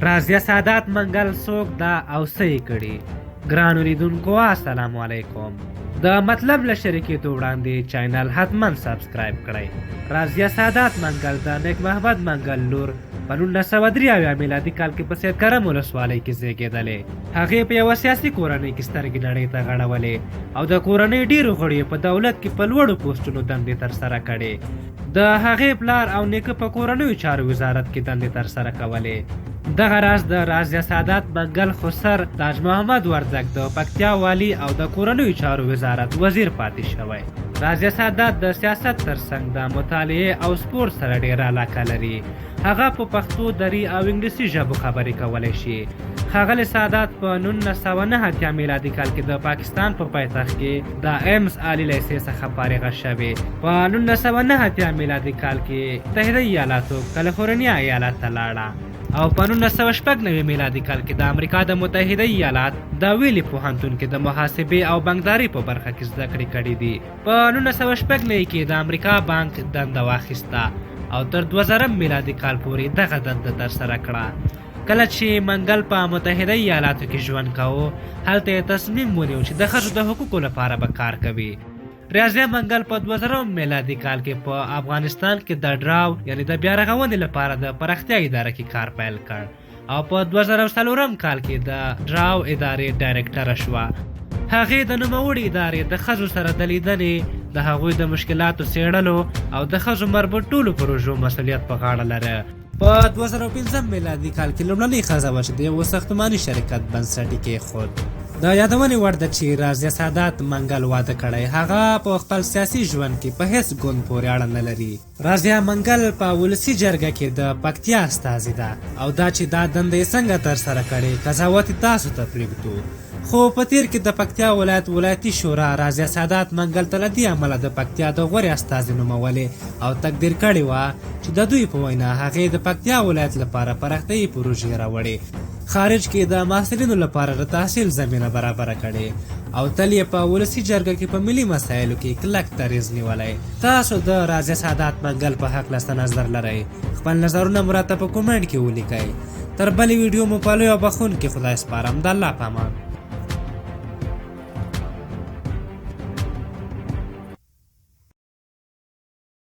رازیه سادات منګل څوک ده او څه یې کړي؟ ګرانو لیدونکو السلام علیکم. د مطلب له شریکېدو وړاندې چینل حتما سبسکرایب کړئ. رازیه سادات منګل د نیک محمد منګل لور په 1983 میلادي کال کې په سید کرم ولسوالۍ کې زیږېدلې. هغې په یوه سیاسي کورنۍ کې سترګې نړۍ ته غړولې او د کورنۍ ډېرو غړو په دولت کې په لوړو پوسټونو دندې ترسره کړې. د هغې پلار او نیکه په کورنیو چارو وزارت کې دندې ترسره کولې. دغه راز د رازیه سادات منګل خسر تاج محمد وردګ د پکتیا والی او د کورنیو چارو وزارت وزیر پاتې شوی. رازیه سادات د سیاست ترڅنګ د مطالعې او سپورت سره ډېره علاقه لري. هغه په پښتو، دري او انګلیسي ژبو خبرې کولی شي. ښاغلي سادات په 1989 میلادي کال کې د پاکستان په پایتخت کې د ایمز عالي لیسې څخه فارغه شوې. په 1989 میلادي کال کې متحده ایالاتو کالیفورنیا ایالت ته لاړه او په 1996 میلادي کال کې د امریکا د متحده ایالات د ویلي پوهنتون کې د محاسبې او بانکداري په برخه کې زده کړې کړې دي. په 1996 کې د امریکا بانک دنده واخیسته او تر 2000 میلادي کال پورې دغه دنده ترسره کړه. کله چې منګل په متحده ایالاتو کې ژوند کاوه، هلته یې تصمیم ونیو چې د ښځو د حقوقو لپاره به کار کوي. رازیه منګل په 2000 میلادي کال کې په افغانستان کې د ډراو یعنی د بیا رغونې لپاره د پراختیا اداره کې کار پیل کړ او په 2004 کال کې د ډراو ادارې ډایرکټره شوه. هغې د نوموړې ادارې د ښځو سره د لیدنې، د هغوی د مشکلاتو څېړلو او د ښځو مربوط ټولو پروژو مسؤلیت په غاړه لره. په 2015 میلادي کال کې لومړنۍ ښځه وه چې د یوه ساختماني شرکت بنسټ یې کېښود. د یادونې وړ ده چې رازیه سادات منګل واده کړی. هغه په خپل سیاسي ژوند کې په هیڅ ګوند پورې اړه نه لري. رازیه منګل په ولسي جرګه کې د پکتیا استازې ده او دا چې دا دنده یې څنګه ترسره کړې قضاوت تاسو ته پرېږدو. خو په تیر کې د پکتیا ولایتي شورا رازیه سادات منګل ته له دې امله د پکتیا د غورې استازې نومولې او تقدیر کړې وه چې د دوی په وینا هغې د پکتیا ولایت لپاره پراختیایي پروژې راوړې. خارج کې د محصلینو لپاره د تحصیل زمینه برابره کړې او تل یې په ولسي جرګه کې په ملي مسایلو کې کلک دریځ نیولی. تاسو د رازیه سادات منګل په هکله څه نظر لرئ؟ خپل نظرونه مو راته په کومنټ کې ولیکئ. تر بلې ویډیو مو په لوی او بخښونکي خدای سپارم. د الله په امان.